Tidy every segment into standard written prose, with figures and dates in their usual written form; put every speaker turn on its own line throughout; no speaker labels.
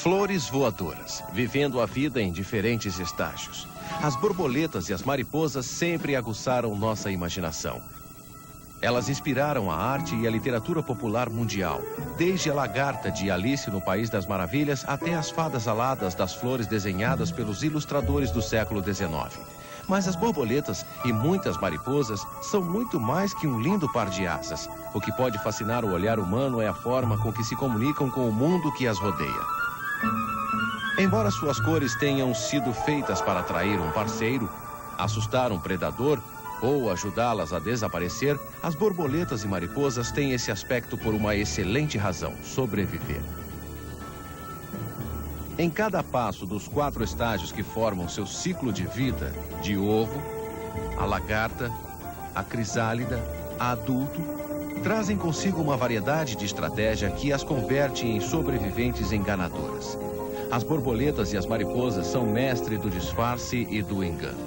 Flores voadoras, vivendo a vida em diferentes estágios. As borboletas e as mariposas sempre aguçaram nossa imaginação. Elas inspiraram a arte e a literatura popular mundial, desde a lagarta de Alice no País das Maravilhas até as fadas aladas das flores desenhadas pelos ilustradores do século XIX. Mas as borboletas e muitas mariposas são muito mais que um lindo par de asas. O que pode fascinar o olhar humano é a forma com que se comunicam com o mundo que as rodeia. Embora suas cores tenham sido feitas para atrair um parceiro, assustar um predador ou ajudá-las a desaparecer, as borboletas e mariposas têm esse aspecto por uma excelente razão: sobreviver. Em cada passo dos 4 estágios que formam seu ciclo de vida, de ovo, a lagarta, a crisálida, a adulto, trazem consigo uma variedade de estratégia que as converte em sobreviventes enganadoras. As borboletas e as mariposas são mestres do disfarce e do engano.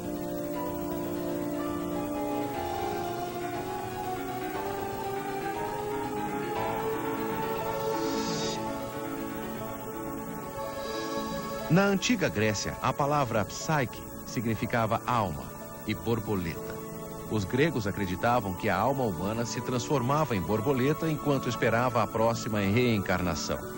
Na antiga Grécia, a palavra psyche significava alma e borboleta. Os gregos acreditavam que a alma humana se transformava em borboleta enquanto esperava a próxima reencarnação.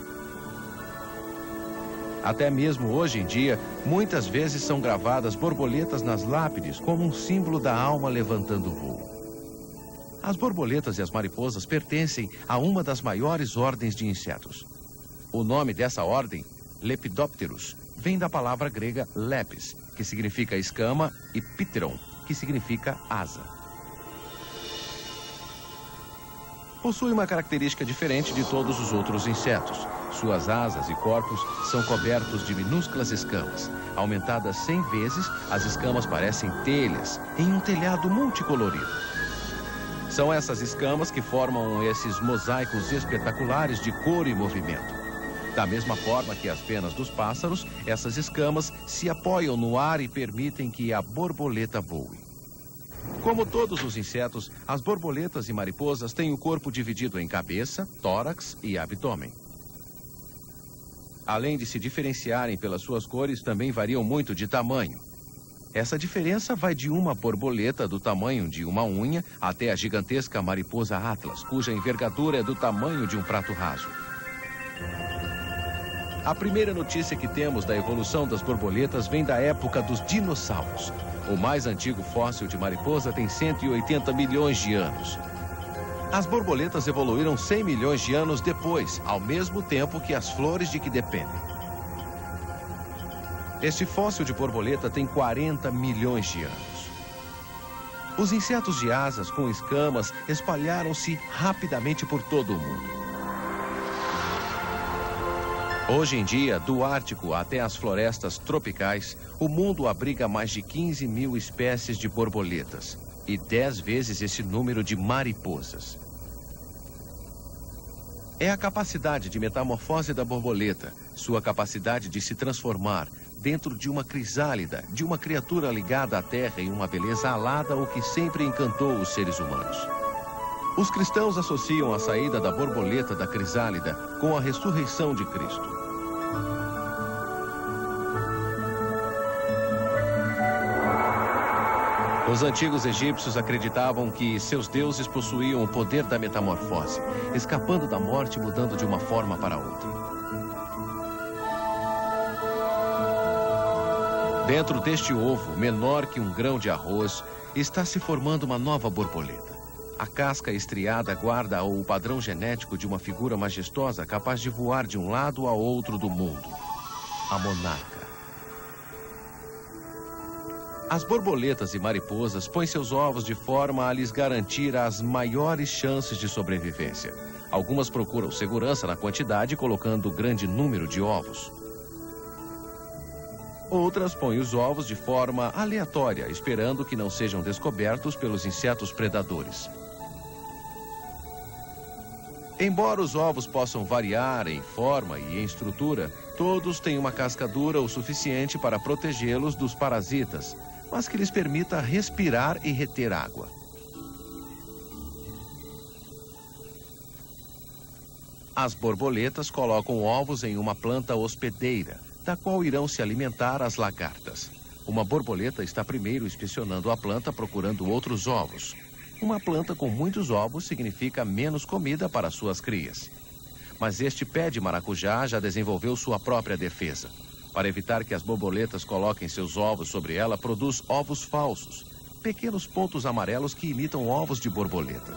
Até mesmo hoje em dia, muitas vezes são gravadas borboletas nas lápides como um símbolo da alma levantando voo. As borboletas e as mariposas pertencem a uma das maiores ordens de insetos. O nome dessa ordem, Lepidopterus, vem da palavra grega lepis, que significa escama, e pteron, que significa asa. Possui uma característica diferente de todos os outros insetos. Suas asas e corpos são cobertos de minúsculas escamas. Aumentadas 100 vezes, as escamas parecem telhas em um telhado multicolorido. São essas escamas que formam esses mosaicos espetaculares de cor e movimento. Da mesma forma que as penas dos pássaros, essas escamas se apoiam no ar e permitem que a borboleta voe. Como todos os insetos, as borboletas e mariposas têm o corpo dividido em cabeça, tórax e abdômen. Além de se diferenciarem pelas suas cores, também variam muito de tamanho. Essa diferença vai de uma borboleta do tamanho de uma unha até a gigantesca mariposa Atlas, cuja envergadura é do tamanho de um prato raso. A primeira notícia que temos da evolução das borboletas vem da época dos dinossauros. O mais antigo fóssil de mariposa tem 180 milhões de anos. As borboletas evoluíram 100 milhões de anos depois, ao mesmo tempo que as flores de que dependem. Este fóssil de borboleta tem 40 milhões de anos. Os insetos de asas com escamas espalharam-se rapidamente por todo o mundo. Hoje em dia, do Ártico até as florestas tropicais, o mundo abriga mais de 15 mil espécies de borboletas e 10 vezes esse número de mariposas. É a capacidade de metamorfose da borboleta, sua capacidade de se transformar dentro de uma crisálida, de uma criatura ligada à terra em uma beleza alada, o que sempre encantou os seres humanos. Os cristãos associam a saída da borboleta da crisálida com a ressurreição de Cristo. Os antigos egípcios acreditavam que seus deuses possuíam o poder da metamorfose, escapando da morte e mudando de uma forma para outra. Dentro deste ovo, menor que um grão de arroz, está se formando uma nova borboleta. A casca estriada guarda o padrão genético de uma figura majestosa capaz de voar de um lado ao outro do mundo. A monarca. As borboletas e mariposas põem seus ovos de forma a lhes garantir as maiores chances de sobrevivência. Algumas procuram segurança na quantidade, colocando grande número de ovos. Outras põem os ovos de forma aleatória, esperando que não sejam descobertos pelos insetos predadores. Embora os ovos possam variar em forma e em estrutura, todos têm uma casca dura o suficiente para protegê-los dos parasitas, mas que lhes permita respirar e reter água. As borboletas colocam ovos em uma planta hospedeira, da qual irão se alimentar as lagartas. Uma borboleta está primeiro inspecionando a planta procurando outros ovos. Uma planta com muitos ovos significa menos comida para suas crias. Mas este pé de maracujá já desenvolveu sua própria defesa. Para evitar que as borboletas coloquem seus ovos sobre ela, produz ovos falsos, pequenos pontos amarelos que imitam ovos de borboleta.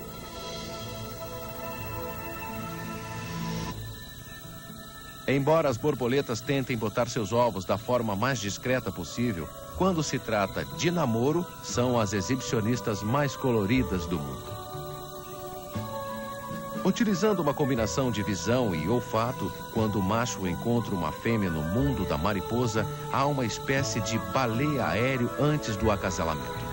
Embora as borboletas tentem botar seus ovos da forma mais discreta possível, quando se trata de namoro, são as exibicionistas mais coloridas do mundo. Utilizando uma combinação de visão e olfato, quando o macho encontra uma fêmea no mundo da mariposa, há uma espécie de baleia aéreo antes do acasalamento.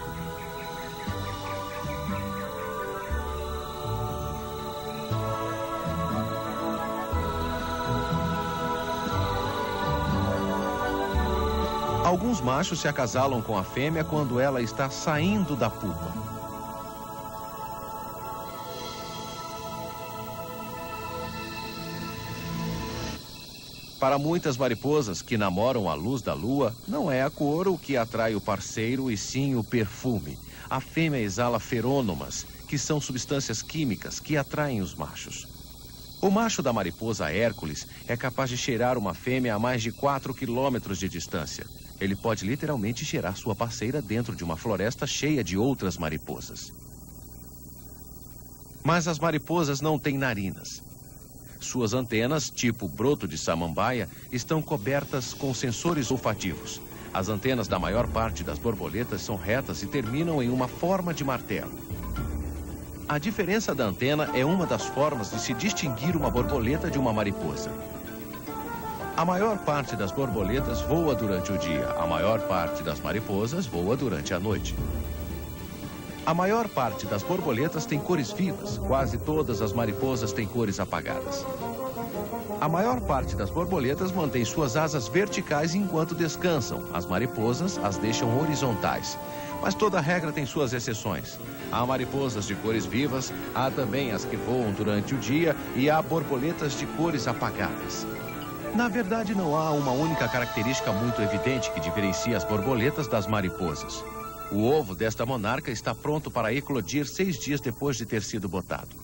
Alguns machos se acasalam com a fêmea quando ela está saindo da pupa. Para muitas mariposas que namoram à luz da lua, não é a cor o que atrai o parceiro, e sim o perfume. A fêmea exala ferônomas, que são substâncias químicas que atraem os machos. O macho da mariposa Hércules é capaz de cheirar uma fêmea a mais de 4 quilômetros de distância. Ele pode literalmente cheirar sua parceira dentro de uma floresta cheia de outras mariposas. Mas as mariposas não têm narinas. Suas antenas, tipo broto de samambaia, estão cobertas com sensores olfativos. As antenas da maior parte das borboletas são retas e terminam em uma forma de martelo. A diferença da antena é uma das formas de se distinguir uma borboleta de uma mariposa. A maior parte das borboletas voa durante o dia. A maior parte das mariposas voa durante a noite. A maior parte das borboletas tem cores vivas. Quase todas as mariposas têm cores apagadas. A maior parte das borboletas mantém suas asas verticais enquanto descansam. As mariposas as deixam horizontais. Mas toda regra tem suas exceções. Há mariposas de cores vivas, há também as que voam durante o dia e há borboletas de cores apagadas. Na verdade, não há uma única característica muito evidente que diferencia as borboletas das mariposas. O ovo desta monarca está pronto para eclodir 6 dias depois de ter sido botado.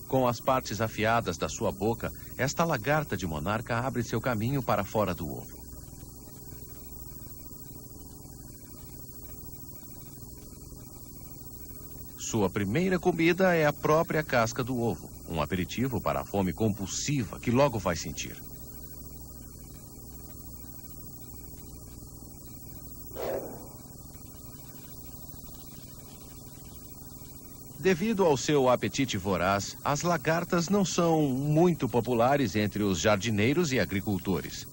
Com as partes afiadas da sua boca, esta lagarta de monarca abre seu caminho para fora do ovo. Sua primeira comida é a própria casca do ovo, um aperitivo para a fome compulsiva que logo vai sentir. Devido ao seu apetite voraz, as lagartas não são muito populares entre os jardineiros e agricultores.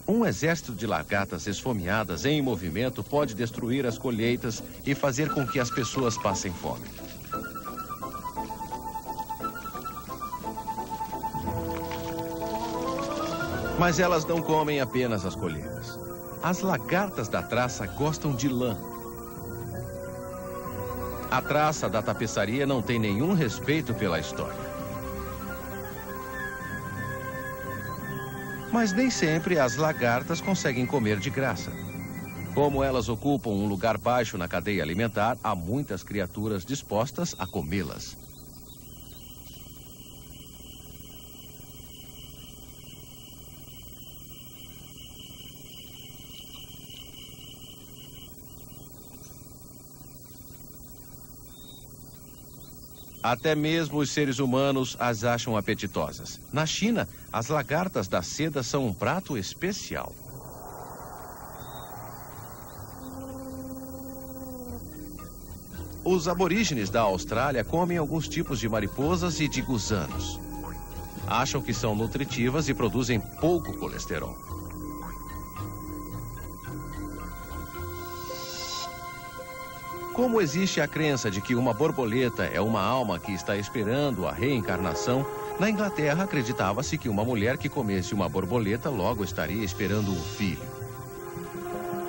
Um exército de lagartas esfomeadas em movimento pode destruir as colheitas e fazer com que as pessoas passem fome. Mas elas não comem apenas as colheitas. As lagartas da traça gostam de lã. A traça da tapeçaria não tem nenhum respeito pela história. Mas nem sempre as lagartas conseguem comer de graça. Como elas ocupam um lugar baixo na cadeia alimentar, há muitas criaturas dispostas a comê-las. Até mesmo os seres humanos as acham apetitosas. Na China, as lagartas da seda são um prato especial. Os aborígenes da Austrália comem alguns tipos de mariposas e de gusanos. Acham que são nutritivas e produzem pouco colesterol. Como existe a crença de que uma borboleta é uma alma que está esperando a reencarnação, na Inglaterra acreditava-se que uma mulher que comesse uma borboleta logo estaria esperando um filho.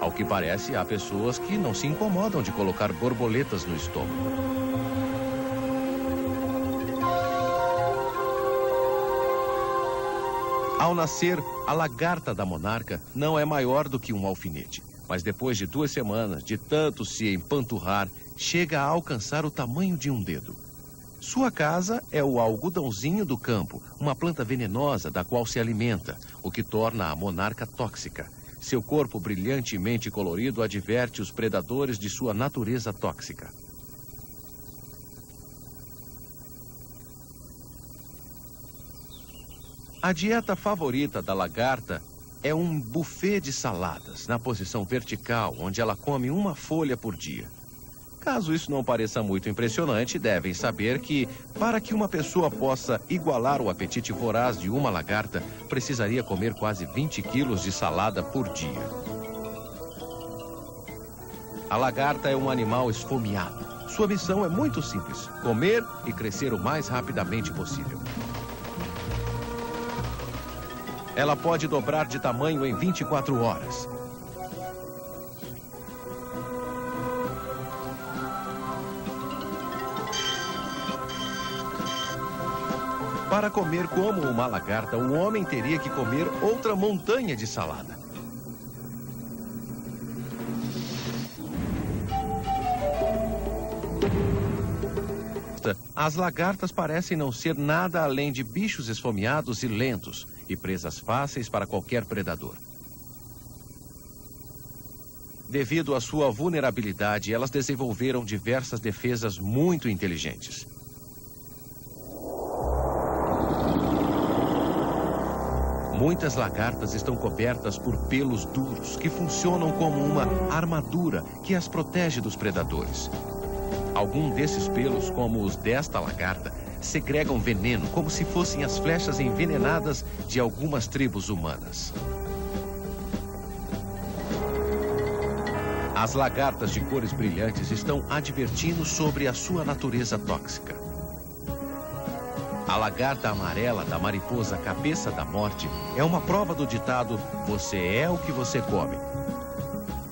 Ao que parece, há pessoas que não se incomodam de colocar borboletas no estômago. Ao nascer, a lagarta da monarca não é maior do que um alfinete. Mas depois de 2 semanas, de tanto se empanturrar, chega a alcançar o tamanho de um dedo. Sua casa é o algodãozinho do campo, uma planta venenosa da qual se alimenta, o que torna a monarca tóxica. Seu corpo brilhantemente colorido adverte os predadores de sua natureza tóxica. A dieta favorita da lagarta é um buffet de saladas, na posição vertical, onde ela come uma folha por dia. Caso isso não pareça muito impressionante, devem saber que, para que uma pessoa possa igualar o apetite voraz de uma lagarta, precisaria comer quase 20 quilos de salada por dia. A lagarta é um animal esfomeado. Sua missão é muito simples: comer e crescer o mais rapidamente possível. Ela pode dobrar de tamanho em 24 horas. Para comer como uma lagarta, o homem teria que comer outra montanha de salada. As lagartas parecem não ser nada além de bichos esfomeados e lentos, e presas fáceis para qualquer predador. Devido à sua vulnerabilidade, elas desenvolveram diversas defesas muito inteligentes. Muitas lagartas estão cobertas por pelos duros, que funcionam como uma armadura que as protege dos predadores. Alguns desses pelos, como os desta lagarta, segregam veneno como se fossem as flechas envenenadas de algumas tribos humanas. As lagartas de cores brilhantes estão advertindo sobre a sua natureza tóxica. A lagarta amarela da mariposa cabeça da morte é uma prova do ditado: você é o que você come.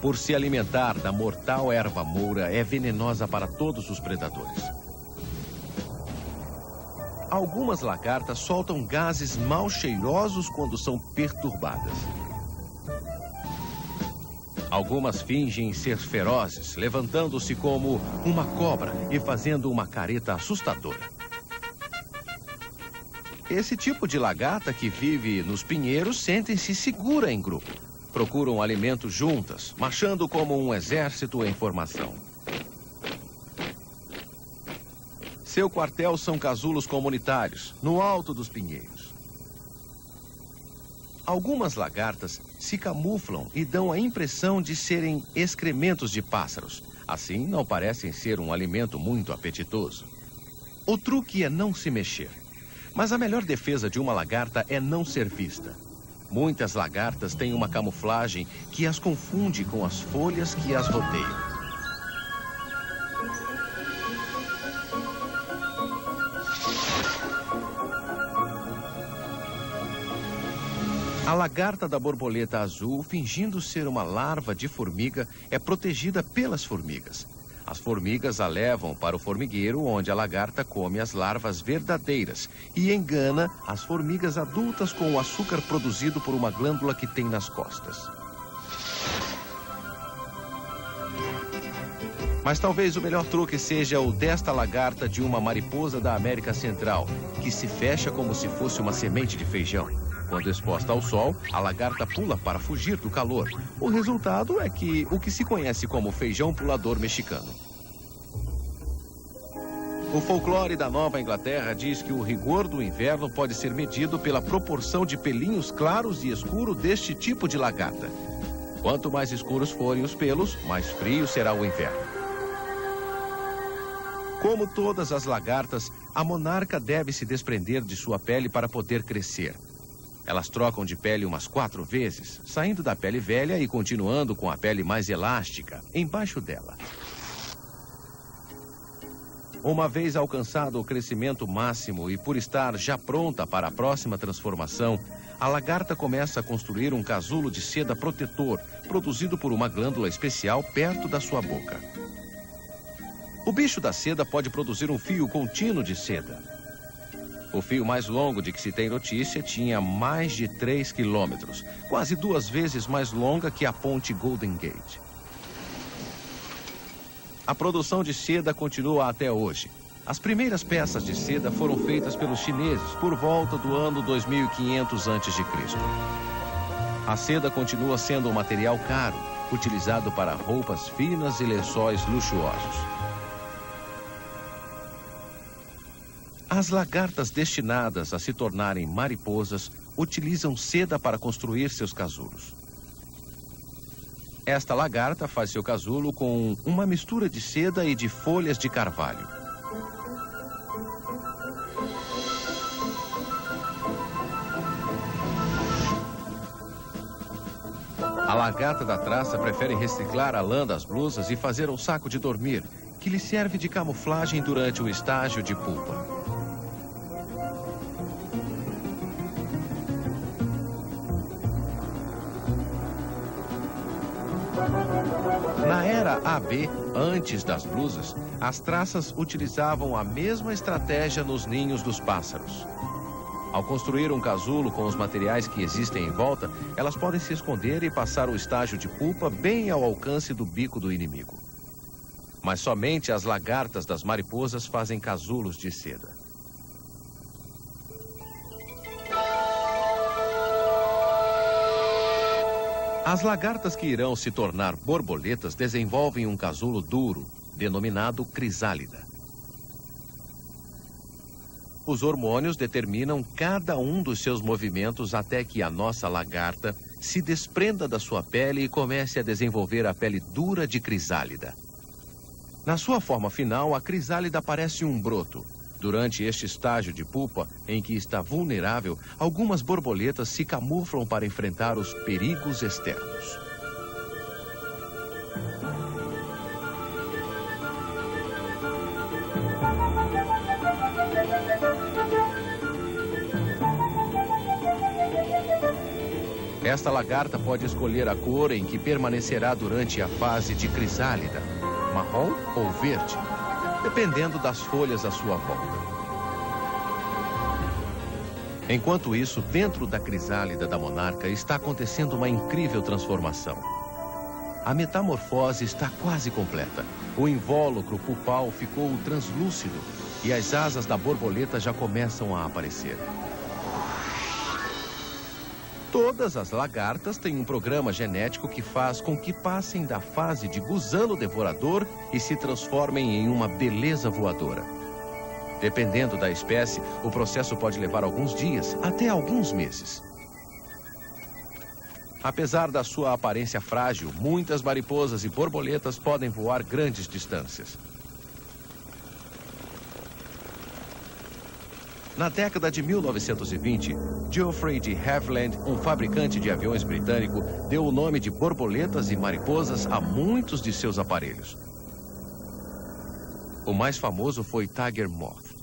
Por se alimentar da mortal erva moura, é venenosa para todos os predadores. Algumas lagartas soltam gases mal cheirosos quando são perturbadas. Algumas fingem ser ferozes, levantando-se como uma cobra e fazendo uma careta assustadora. Esse tipo de lagarta que vive nos pinheiros sentem-se segura em grupo. Procuram alimento juntas, marchando como um exército em formação. Seu quartel são casulos comunitários, no alto dos pinheiros. Algumas lagartas se camuflam e dão a impressão de serem excrementos de pássaros. Assim, não parecem ser um alimento muito apetitoso. O truque é não se mexer. Mas a melhor defesa de uma lagarta é não ser vista. Muitas lagartas têm uma camuflagem que as confunde com as folhas que as rodeiam. A lagarta da borboleta azul, fingindo ser uma larva de formiga, é protegida pelas formigas. As formigas a levam para o formigueiro, onde a lagarta come as larvas verdadeiras e engana as formigas adultas com o açúcar produzido por uma glândula que tem nas costas. Mas talvez o melhor truque seja o desta lagarta de uma mariposa da América Central, que se fecha como se fosse uma semente de feijão. Quando exposta ao sol, a lagarta pula para fugir do calor. O resultado é o que se conhece como feijão pulador mexicano. O folclore da Nova Inglaterra diz que o rigor do inverno pode ser medido pela proporção de pelinhos claros e escuros deste tipo de lagarta. Quanto mais escuros forem os pelos, mais frio será o inverno. Como todas as lagartas, a monarca deve se desprender de sua pele para poder crescer. Elas trocam de pele umas 4 vezes, saindo da pele velha e continuando com a pele mais elástica, embaixo dela. Uma vez alcançado o crescimento máximo e por estar já pronta para a próxima transformação, a lagarta começa a construir um casulo de seda protetor, produzido por uma glândula especial perto da sua boca. O bicho da seda pode produzir um fio contínuo de seda. O fio mais longo de que se tem notícia tinha mais de 3 quilômetros, quase 2 vezes mais longa que a ponte Golden Gate. A produção de seda continua até hoje. As primeiras peças de seda foram feitas pelos chineses por volta do ano 2500 a.C. A seda continua sendo um material caro, utilizado para roupas finas e lençóis luxuosos. As lagartas destinadas a se tornarem mariposas utilizam seda para construir seus casulos. Esta lagarta faz seu casulo com uma mistura de seda e de folhas de carvalho. A lagarta da traça prefere reciclar a lã das blusas e fazer um saco de dormir, que lhe serve de camuflagem durante o estágio de pupa. Na era AB, antes das blusas, as traças utilizavam a mesma estratégia nos ninhos dos pássaros. Ao construir um casulo com os materiais que existem em volta, elas podem se esconder e passar o estágio de pupa bem ao alcance do bico do inimigo. Mas somente as lagartas das mariposas fazem casulos de seda. As lagartas que irão se tornar borboletas desenvolvem um casulo duro, denominado crisálida. Os hormônios determinam cada um dos seus movimentos até que a nossa lagarta se desprenda da sua pele e comece a desenvolver a pele dura de crisálida. Na sua forma final, a crisálida parece um broto. Durante este estágio de pupa, em que está vulnerável, algumas borboletas se camuflam para enfrentar os perigos externos. Esta lagarta pode escolher a cor em que permanecerá durante a fase de crisálida, marrom ou verde, dependendo das folhas à sua volta. Enquanto isso, dentro da crisálida da monarca está acontecendo uma incrível transformação. A metamorfose está quase completa. O invólucro pupal ficou translúcido e as asas da borboleta já começam a aparecer. Todas as lagartas têm um programa genético que faz com que passem da fase de gusano devorador e se transformem em uma beleza voadora. Dependendo da espécie, o processo pode levar alguns dias, até alguns meses. Apesar da sua aparência frágil, muitas mariposas e borboletas podem voar grandes distâncias. Na década de 1920, Geoffrey de Havilland, um fabricante de aviões britânico, deu o nome de borboletas e mariposas a muitos de seus aparelhos. O mais famoso foi Tiger Moth.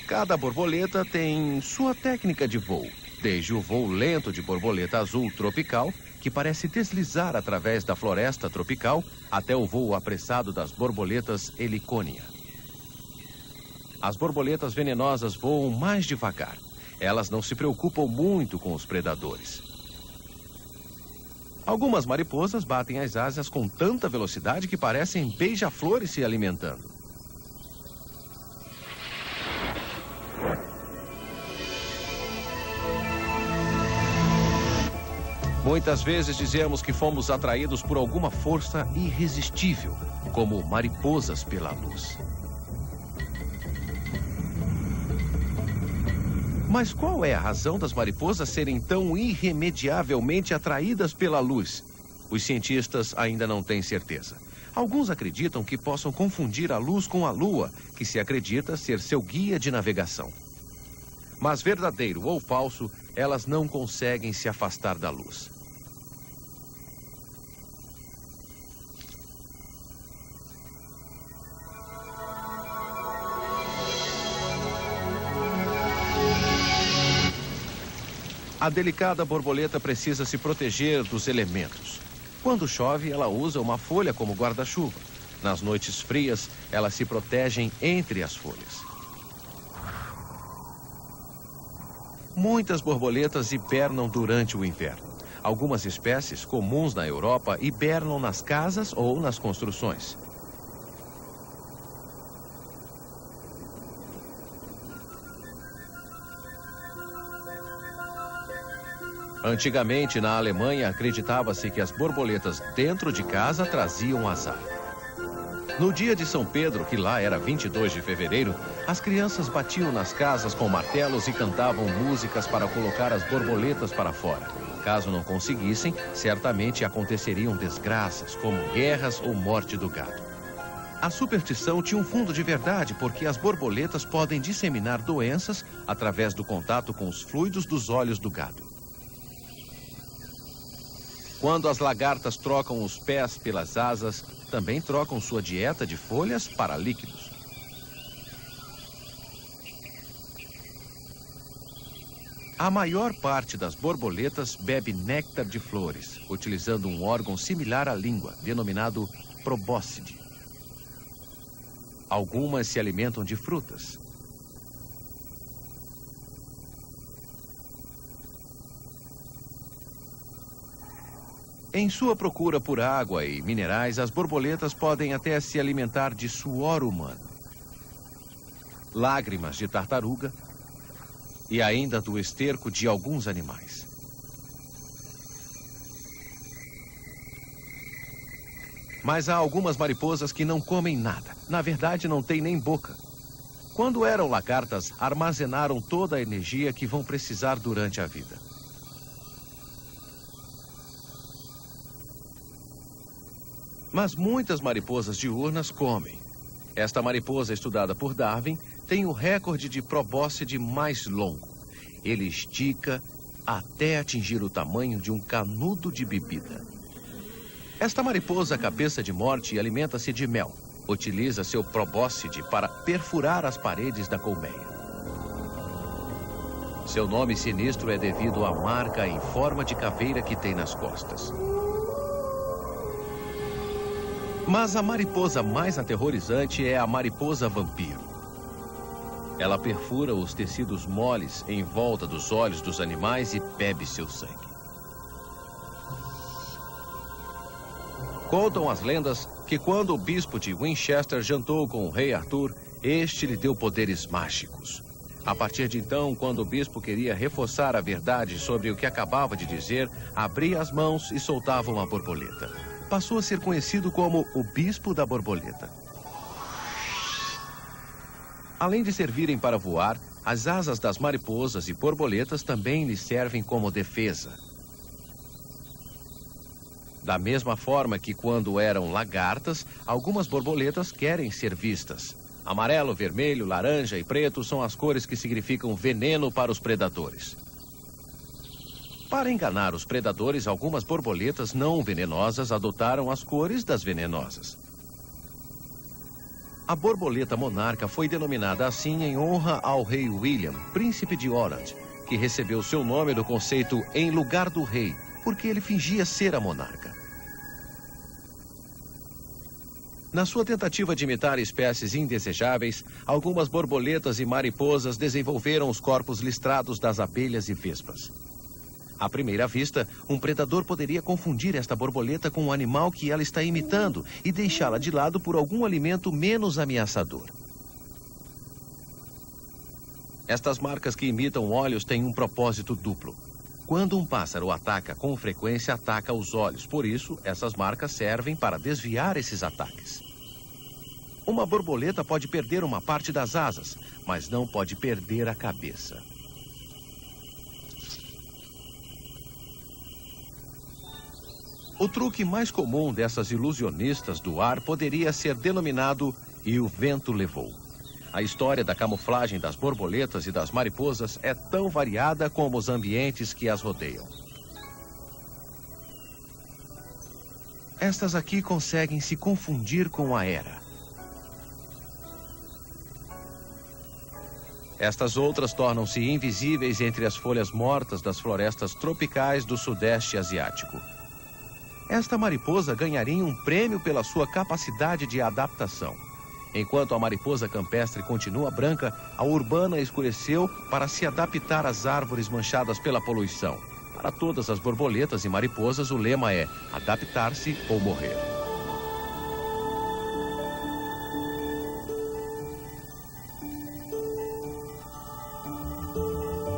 Cada borboleta tem sua técnica de voo, desde o voo lento de borboleta azul tropical, que parece deslizar através da floresta tropical, até o voo apressado das borboletas Heliconia. As borboletas venenosas voam mais devagar. Elas não se preocupam muito com os predadores. Algumas mariposas batem as asas com tanta velocidade que parecem beija-flores se alimentando. Muitas vezes dizemos que fomos atraídos por alguma força irresistível, como mariposas pela luz. Mas qual é a razão das mariposas serem tão irremediavelmente atraídas pela luz? Os cientistas ainda não têm certeza. Alguns acreditam que possam confundir a luz com a lua, que se acredita ser seu guia de navegação. Mas verdadeiro ou falso, elas não conseguem se afastar da luz. A delicada borboleta precisa se proteger dos elementos. Quando chove, ela usa uma folha como guarda-chuva. Nas noites frias, elas se protegem entre as folhas. Muitas borboletas hibernam durante o inverno. Algumas espécies comuns na Europa hibernam nas casas ou nas construções. Antigamente, na Alemanha, acreditava-se que as borboletas dentro de casa traziam azar. No dia de São Pedro, que lá era 22 de fevereiro, as crianças batiam nas casas com martelos e cantavam músicas para colocar as borboletas para fora. Caso não conseguissem, certamente aconteceriam desgraças, como guerras ou morte do gado. A superstição tinha um fundo de verdade, porque as borboletas podem disseminar doenças através do contato com os fluidos dos olhos do gado. Quando as lagartas trocam os pés pelas asas, também trocam sua dieta de folhas para líquidos. A maior parte das borboletas bebe néctar de flores, utilizando um órgão similar à língua, denominado probóscide. Algumas se alimentam de frutas. Em sua procura por água e minerais, as borboletas podem até se alimentar de suor humano, lágrimas de tartaruga e ainda do esterco de alguns animais. Mas há algumas mariposas que não comem nada. Na verdade, não têm nem boca. Quando eram lagartas, armazenaram toda a energia que vão precisar durante a vida. Mas muitas mariposas diurnas comem. Esta mariposa, estudada por Darwin, tem o recorde de probóscide mais longo. Ele estica até atingir o tamanho de um canudo de bebida. Esta mariposa cabeça de morte alimenta-se de mel. Utiliza seu probóscide para perfurar as paredes da colmeia. Seu nome sinistro é devido à marca em forma de caveira que tem nas costas. Mas a mariposa mais aterrorizante é a mariposa vampiro. Ela perfura os tecidos moles em volta dos olhos dos animais e bebe seu sangue. Contam as lendas que quando o bispo de Winchester jantou com o rei Arthur, este lhe deu poderes mágicos. A partir de então, quando o bispo queria reforçar a verdade sobre o que acabava de dizer, abria as mãos e soltava uma borboleta. Passou a ser conhecido como o Bispo da Borboleta. Além de servirem para voar, as asas das mariposas e borboletas também lhes servem como defesa. Da mesma forma que quando eram lagartas, algumas borboletas querem ser vistas. Amarelo, vermelho, laranja e preto são as cores que significam veneno para os predadores. Para enganar os predadores, algumas borboletas não venenosas adotaram as cores das venenosas. A borboleta monarca foi denominada assim em honra ao rei William, príncipe de Orange, que recebeu seu nome do conceito em lugar do rei, porque ele fingia ser a monarca. Na sua tentativa de imitar espécies indesejáveis, algumas borboletas e mariposas desenvolveram os corpos listrados das abelhas e vespas. À primeira vista, um predador poderia confundir esta borboleta com um animal que ela está imitando e deixá-la de lado por algum alimento menos ameaçador. Estas marcas que imitam olhos têm um propósito duplo. Quando um pássaro ataca, com frequência ataca os olhos. Por isso, essas marcas servem para desviar esses ataques. Uma borboleta pode perder uma parte das asas, mas não pode perder a cabeça. O truque mais comum dessas ilusionistas do ar poderia ser denominado "E o vento levou". A história da camuflagem das borboletas e das mariposas é tão variada como os ambientes que as rodeiam. Estas aqui conseguem se confundir com a era. Estas outras tornam-se invisíveis entre as folhas mortas das florestas tropicais do Sudeste Asiático. Esta mariposa ganharia um prêmio pela sua capacidade de adaptação. Enquanto a mariposa campestre continua branca, a urbana escureceu para se adaptar às árvores manchadas pela poluição. Para todas as borboletas e mariposas, o lema é adaptar-se ou morrer.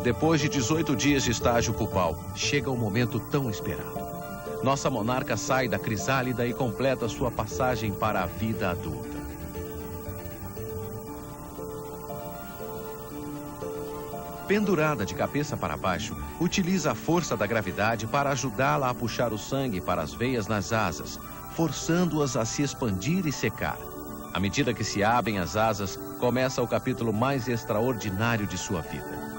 Depois de 18 dias de estágio pupal, chega o momento tão esperado. Nossa monarca sai da crisálida e completa sua passagem para a vida adulta. Pendurada de cabeça para baixo, utiliza a força da gravidade para ajudá-la a puxar o sangue para as veias nas asas, forçando-as a se expandir e secar. À medida que se abrem as asas, começa o capítulo mais extraordinário de sua vida.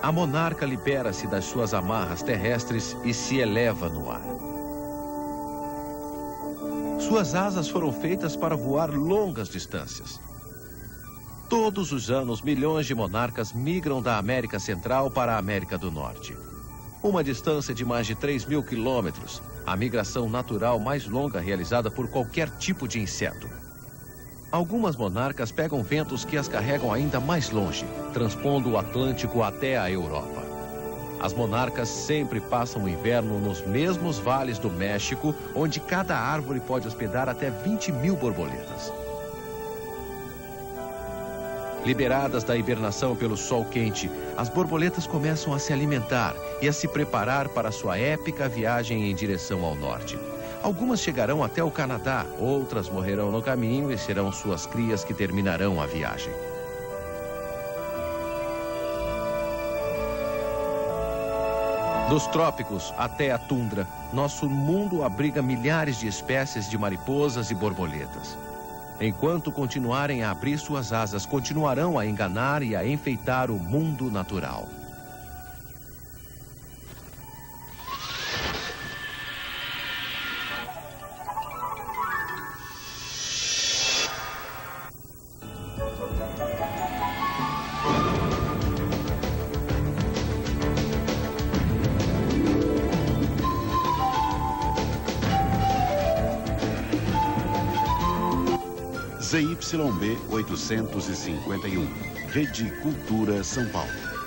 A monarca libera-se das suas amarras terrestres e se eleva no ar. Suas asas foram feitas para voar longas distâncias. Todos os anos, milhões de monarcas migram da América Central para a América do Norte. Uma distância de mais de 3.000 quilômetros, a migração natural mais longa realizada por qualquer tipo de inseto. Algumas monarcas pegam ventos que as carregam ainda mais longe, transpondo o Atlântico até a Europa. As monarcas sempre passam o inverno nos mesmos vales do México, onde cada árvore pode hospedar até 20.000 borboletas. Liberadas da hibernação pelo sol quente, as borboletas começam a se alimentar e a se preparar para sua épica viagem em direção ao norte. Algumas chegarão até o Canadá, outras morrerão no caminho e serão suas crias que terminarão a viagem. Dos trópicos até a tundra, nosso mundo abriga milhares de espécies de mariposas e borboletas. Enquanto continuarem a abrir suas asas, continuarão a enganar e a enfeitar o mundo natural.
ZYB 851, Rede Cultura São Paulo.